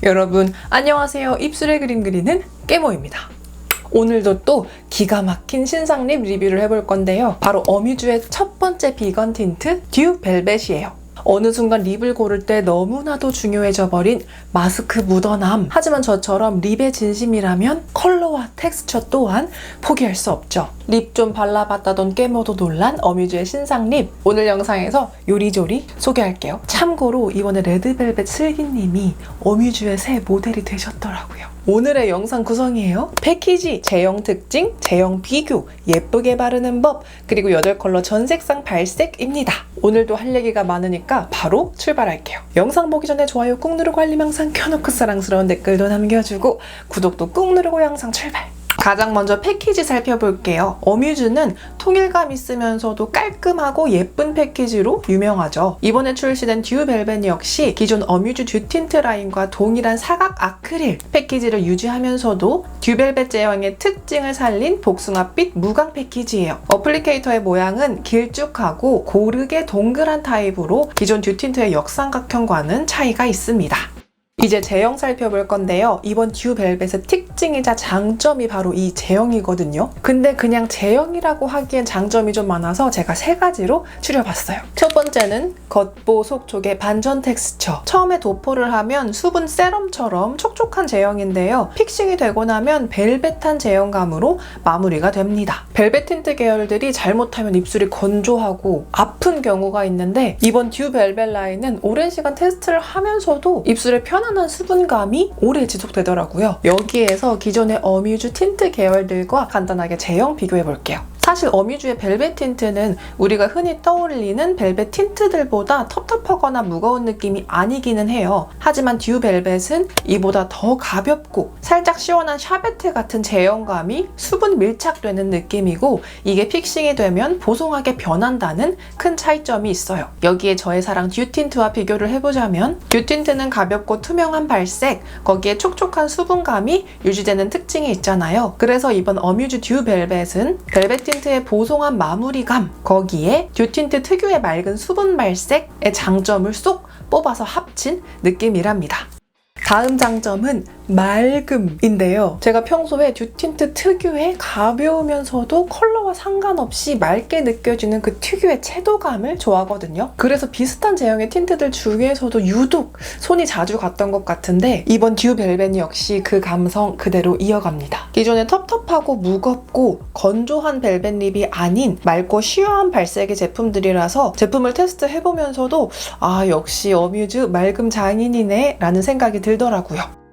여러분 안녕하세요. 입술에 그림 그리는 깨모입니다. 오늘도 또 기가 막힌 신상 립 리뷰를 해볼 건데요. 바로 어뮤즈의 첫 번째 비건 틴트 듀 벨벳이에요. 어느 순간 립을 고를 때 너무나도 중요해져 버린 마스크 묻어남. 하지만 저처럼 립의 진심이라면 컬러와 텍스처 또한 포기할 수 없죠. 립 좀 발라봤다던 깨모도 놀란 어뮤즈의 신상 립. 오늘 영상에서 요리조리 소개할게요. 참고로 이번에 레드벨벳 슬기님이 어뮤즈의 새 모델이 되셨더라고요. 오늘의 영상 구성이에요. 패키지, 제형 특징, 제형 비교, 예쁘게 바르는 법, 그리고 8컬러 전 색상 발색입니다. 오늘도 할 얘기가 많으니까 바로 출발할게요. 영상 보기 전에 좋아요 꾹 누르고 알림 항상 켜놓고 사랑스러운 댓글도 남겨주고 구독도 꾹 누르고 영상 출발! 가장 먼저 패키지 살펴볼게요. 어뮤즈는 통일감 있으면서도 깔끔하고 예쁜 패키지로 유명하죠. 이번에 출시된 듀 벨벳 역시 기존 어뮤즈 듀 틴트 라인과 동일한 사각 아크릴 패키지를 유지하면서도 듀 벨벳 제형의 특징을 살린 복숭아빛 무광 패키지예요. 어플리케이터의 모양은 길쭉하고 고르게 동그란 타입으로 기존 듀 틴트의 역삼각형과는 차이가 있습니다. 이제 제형 살펴볼 건데요. 이번 듀 벨벳의 특징이자 장점이 바로 이 제형이거든요. 근데 그냥 제형이라고 하기엔 장점이 좀 많아서 제가 3가지로 추려봤어요. 첫 번째는 겉보 속촉의 반전 텍스처. 처음에 도포를 하면 수분 세럼처럼 촉촉한 제형인데요. 픽싱이 되고 나면 벨벳한 제형감으로 마무리가 됩니다. 벨벳 틴트 계열들이 잘못하면 입술이 건조하고 아픈 경우가 있는데 이번 듀 벨벳 라인은 오랜 시간 테스트를 하면서도 입술에 편안한 수분감이 오래 지속되더라고요. 여기에서 기존의 어뮤즈 틴트 계열들과 간단하게 제형 비교해볼게요. 사실 어뮤즈의 벨벳 틴트는 우리가 흔히 떠올리는 벨벳 틴트들보다 텁텁하거나 무거운 느낌이 아니기는 해요. 하지만 듀 벨벳은 이보다 더 가볍고 살짝 시원한 샤베트 같은 제형감이 수분 밀착되는 느낌이고 이게 픽싱이 되면 보송하게 변한다는 큰 차이점이 있어요. 여기에 저의 사랑 듀 틴트와 비교를 해보자면 듀 틴트는 가볍고 투명한 발색, 거기에 촉촉한 수분감이 유지되는 특징이 있잖아요. 그래서 이번 어뮤즈 듀 벨벳은 벨벳 틴트의 보송한 마무리감, 거기에 듀 틴트 특유의 맑은 수분 발색의 장점을 쏙 뽑아서 합친 느낌이랍니다. 다음 장점은 맑음인데요. 제가 평소에 듀 틴트 특유의 가벼우면서도 컬러와 상관없이 맑게 느껴지는 그 특유의 채도감을 좋아하거든요. 그래서 비슷한 제형의 틴트들 중에서도 유독 손이 자주 갔던 것 같은데 이번 듀 벨벳 역시 그 감성 그대로 이어갑니다. 기존에 텁텁하고 무겁고 건조한 벨벳 립이 아닌 맑고 쉬어한 발색의 제품들이라서 제품을 테스트해보면서도 아 역시 어뮤즈 맑음 장인이네 라는 생각이 들더라고요.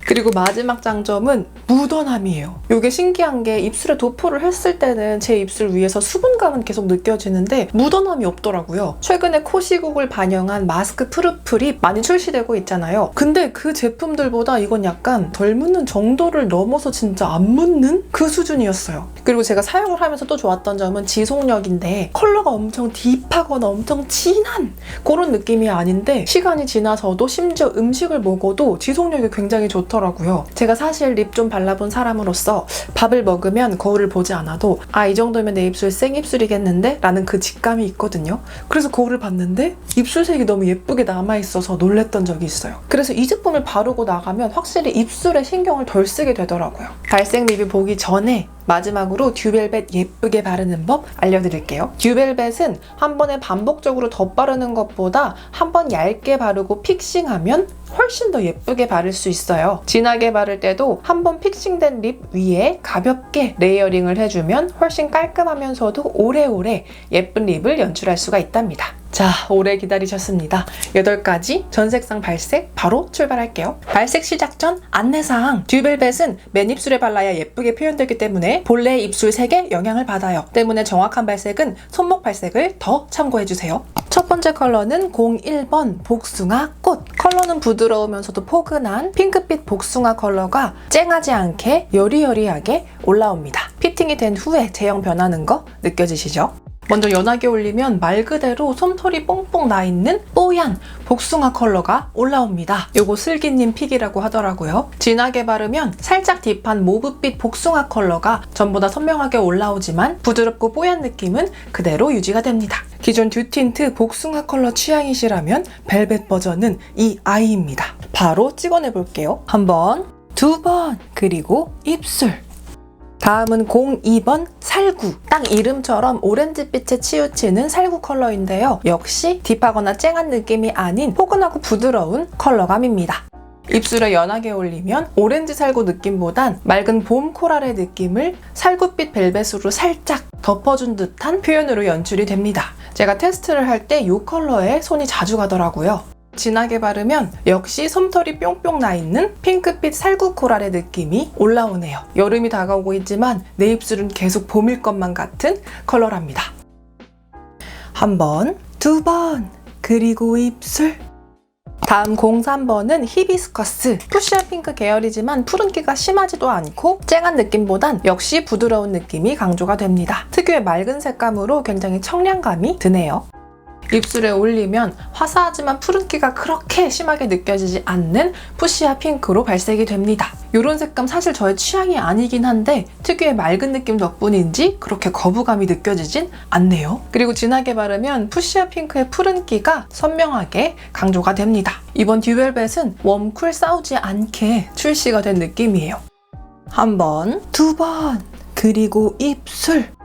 그리고 마지막 장점은 묻어남이에요. 이게 신기한 게 입술에 도포를 했을 때는 제 입술 위에서 수분감은 계속 느껴지는데 묻어남이 없더라고요. 최근에 코시국을 반영한 마스크 프루프 립 많이 출시되고 있잖아요. 근데 그 제품들보다 이건 약간 덜 묻는 정도를 넘어서 진짜 안 묻는 그 수준이었어요. 그리고 제가 사용을 하면서 또 좋았던 점은 지속력인데 컬러가 엄청 딥하거나 엄청 진한 그런 느낌이 아닌데 시간이 지나서도 심지어 음식을 먹어도 지속력이 굉장히 좋더라고요. 제가 사실 립 좀 발라본 사람으로서 밥을 먹으면 거울을 보지 않아도 아 이 정도면 내 입술 생입술이겠는데? 라는 그 직감이 있거든요. 그래서 거울을 봤는데 입술색이 너무 예쁘게 남아있어서 놀랬던 적이 있어요. 그래서 이 제품을 바르고 나가면 확실히 입술에 신경을 덜 쓰게 되더라고요. 발색 리뷰 보기 전에 마지막으로 듀 벨벳 예쁘게 바르는 법 알려드릴게요. 듀 벨벳은 한 번에 반복적으로 덧바르는 것보다 한 번 얇게 바르고 픽싱하면 훨씬 더 예쁘게 바를 수 있어요. 진하게 바를 때도 한 번 픽싱된 립 위에 가볍게 레이어링을 해주면 훨씬 깔끔하면서도 오래오래 예쁜 립을 연출할 수가 있답니다. 자, 오래 기다리셨습니다. 8가지 전 색상 발색 바로 출발할게요. 발색 시작 전 안내사항. 듀 벨벳은 맨 입술에 발라야 예쁘게 표현되기 때문에 본래 입술 색에 영향을 받아요. 때문에 정확한 발색은 손목 발색을 더 참고해주세요. 첫 번째 컬러는 01번 복숭아 꽃. 컬러는 부드러우면서도 포근한 핑크빛 복숭아 컬러가 쨍하지 않게 여리여리하게 올라옵니다. 피팅이 된 후에 제형 변하는 거 느껴지시죠? 먼저 연하게 올리면 말 그대로 솜털이 뽕뽕 나있는 뽀얀 복숭아 컬러가 올라옵니다. 요거 슬기님 픽이라고 하더라고요. 진하게 바르면 살짝 딥한 모브빛 복숭아 컬러가 전보다 선명하게 올라오지만 부드럽고 뽀얀 느낌은 그대로 유지가 됩니다. 기존 듀 틴트 복숭아 컬러 취향이시라면 벨벳 버전은 이 아이입니다. 바로 찍어내 볼게요. 한 번, 두 번, 그리고 입술. 다음은 02번 살구. 딱 이름처럼 오렌지빛에 치우치는 살구 컬러인데요. 역시 딥하거나 쨍한 느낌이 아닌 포근하고 부드러운 컬러감입니다. 입술에 연하게 올리면 오렌지 살구 느낌보단 맑은 봄 코랄의 느낌을 살구빛 벨벳으로 살짝 덮어준 듯한 표현으로 연출이 됩니다. 제가 테스트를 할 때 이 컬러에 손이 자주 가더라고요. 진하게 바르면 역시 솜털이 뿅뿅 나 있는 핑크빛 살구 코랄의 느낌이 올라오네요. 여름이 다가오고 있지만 내 입술은 계속 봄일 것만 같은 컬러랍니다. 한 번, 두 번, 그리고 입술. 다음 03번은 히비스커스. 푸시아 핑크 계열이지만 푸른기가 심하지도 않고 쨍한 느낌보단 역시 부드러운 느낌이 강조가 됩니다. 특유의 맑은 색감으로 굉장히 청량감이 드네요. 입술에 올리면 화사하지만 푸른기가 그렇게 심하게 느껴지지 않는 푸시아 핑크로 발색이 됩니다. 이런 색감 사실 저의 취향이 아니긴 한데 특유의 맑은 느낌 덕분인지 그렇게 거부감이 느껴지진 않네요. 그리고 진하게 바르면 푸시아 핑크의 푸른기가 선명하게 강조가 됩니다. 이번 듀벨벳은 웜쿨 싸우지 않게 출시가 된 느낌이에요. 한 번, 두 번, 그리고 입술.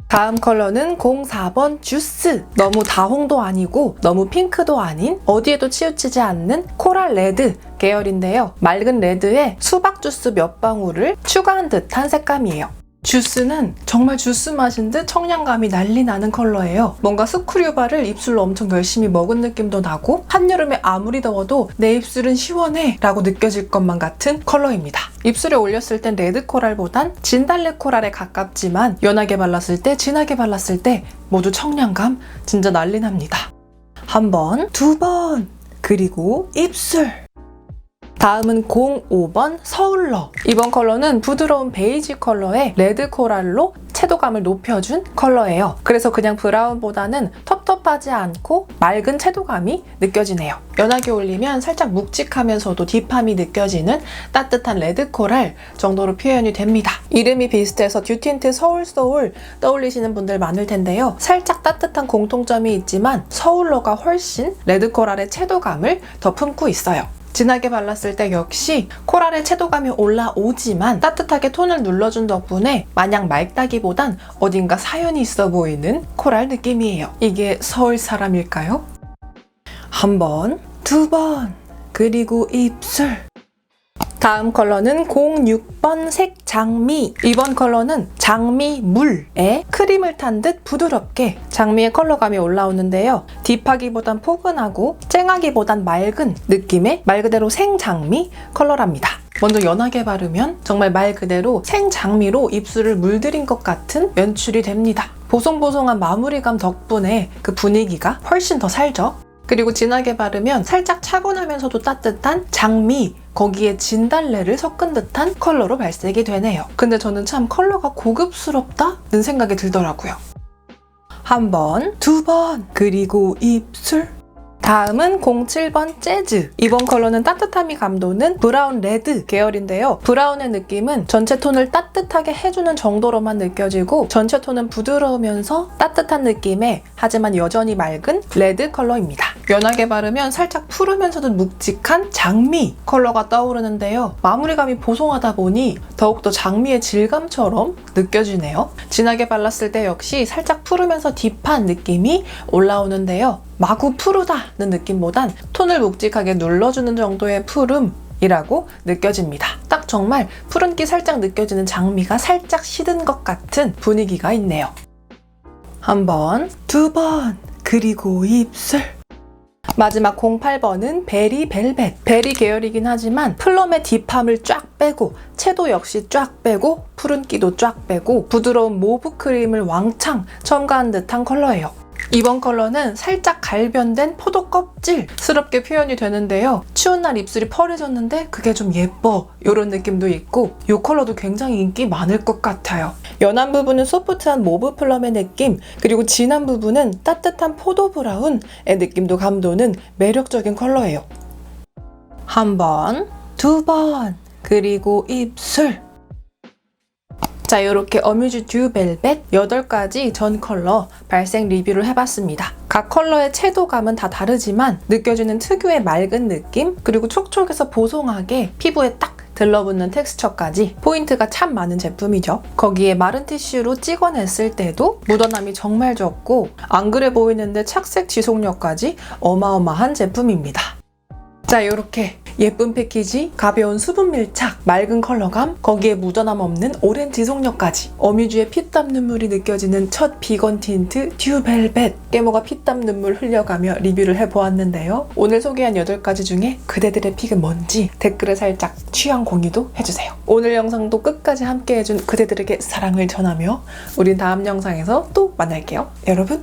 다음 컬러는 04번 주스. 너무 다홍도 아니고 너무 핑크도 아닌 어디에도 치우치지 않는 코랄 레드 계열인데요. 맑은 레드에 수박 주스 몇 방울을 추가한 듯한 색감이에요. 주스는 정말 주스 마신 듯 청량감이 난리 나는 컬러예요. 뭔가 스크류바를 입술로 엄청 열심히 먹은 느낌도 나고 한여름에 아무리 더워도 내 입술은 시원해 라고 느껴질 것만 같은 컬러입니다. 입술에 올렸을 땐 레드 코랄보단 진달래 코랄에 가깝지만 연하게 발랐을 때, 진하게 발랐을 때 모두 청량감 진짜 난리 납니다. 한 번, 두 번, 그리고 입술. 다음은 05번 서울러. 이번 컬러는 부드러운 베이지 컬러의 레드 코랄로 채도감을 높여준 컬러예요. 그래서 그냥 브라운보다는 텁텁하지 않고 맑은 채도감이 느껴지네요. 연하게 올리면 살짝 묵직하면서도 딥함이 느껴지는 따뜻한 레드 코랄 정도로 표현이 됩니다. 이름이 비슷해서 듀틴트 서울소울 떠올리시는 분들 많을 텐데요. 살짝 따뜻한 공통점이 있지만 서울러가 훨씬 레드 코랄의 채도감을 더 품고 있어요. 진하게 발랐을 때 역시 코랄의 채도감이 올라오지만 따뜻하게 톤을 눌러준 덕분에 마냥 맑다기보단 어딘가 사연이 있어 보이는 코랄 느낌이에요. 이게 서울 사람일까요? 한 번, 두 번, 그리고 입술. 다음 컬러는 06번 색장미. 이번 컬러는 장미 물에 크림을 탄 듯 부드럽게 장미의 컬러감이 올라오는데요. 딥하기보단 포근하고 쨍하기보단 맑은 느낌의 말 그대로 생장미 컬러랍니다. 먼저 연하게 바르면 정말 말 그대로 생장미로 입술을 물들인 것 같은 연출이 됩니다. 보송보송한 마무리감 덕분에 그 분위기가 훨씬 더 살죠. 그리고 진하게 바르면 살짝 차분하면서도 따뜻한 장미, 거기에 진달래를 섞은 듯한 컬러로 발색이 되네요. 근데 저는 참 컬러가 고급스럽다는 생각이 들더라고요. 한 번, 두 번, 그리고 입술. 다음은 07번 재즈. 이번 컬러는 따뜻함이 감도는 브라운 레드 계열인데요. 브라운의 느낌은 전체 톤을 따뜻하게 해주는 정도로만 느껴지고 전체 톤은 부드러우면서 따뜻한 느낌의 하지만 여전히 맑은 레드 컬러입니다. 연하게 바르면 살짝 푸르면서도 묵직한 장미 컬러가 떠오르는데요. 마무리감이 보송하다 보니 더욱더 장미의 질감처럼 느껴지네요. 진하게 발랐을 때 역시 살짝 푸르면서 딥한 느낌이 올라오는데요. 마구 푸르다는 느낌보단 톤을 묵직하게 눌러주는 정도의 푸름이라고 느껴집니다. 딱 정말 푸른기 살짝 느껴지는 장미가 살짝 시든 것 같은 분위기가 있네요. 한 번, 두 번, 그리고 입술. 마지막 08번은 베리 벨벳. 베리 계열이긴 하지만 플럼의 딥함을 쫙 빼고 채도 역시 쫙 빼고 푸른기도 쫙 빼고 부드러운 모브 크림을 왕창 첨가한 듯한 컬러예요. 이번 컬러는 살짝 갈변된 포도 껍질스럽게 표현이 되는데요. 추운 날 입술이 펄해졌는데 그게 좀 예뻐 이런 느낌도 있고 이 컬러도 굉장히 인기 많을 것 같아요. 연한 부분은 소프트한 모브 플럼의 느낌, 그리고 진한 부분은 따뜻한 포도 브라운의 느낌도 감도는 매력적인 컬러예요. 한 번, 두 번, 그리고 입술. 자, 이렇게 어뮤즈 듀 벨벳 8가지 전 컬러 발색 리뷰를 해봤습니다. 각 컬러의 채도감은 다 다르지만 느껴지는 특유의 맑은 느낌, 그리고 촉촉해서 보송하게 피부에 딱 들러붙는 텍스처까지 포인트가 참 많은 제품이죠. 거기에 마른 티슈로 찍어냈을 때도 묻어남이 정말 적고 안 그래 보이는데 착색 지속력까지 어마어마한 제품입니다. 자, 이렇게 예쁜 패키지, 가벼운 수분 밀착, 맑은 컬러감, 거기에 묻어남 없는 오랜 지속력까지 어뮤즈의 피땀 눈물이 느껴지는 첫 비건 틴트 듀 벨벳. 깨모가 피땀 눈물 흘려가며 리뷰를 해보았는데요. 오늘 소개한 8가지 중에 그대들의 픽은 뭔지 댓글에 살짝 취향 공유도 해주세요. 오늘 영상도 끝까지 함께해준 그대들에게 사랑을 전하며 우린 다음 영상에서 또 만날게요. 여러분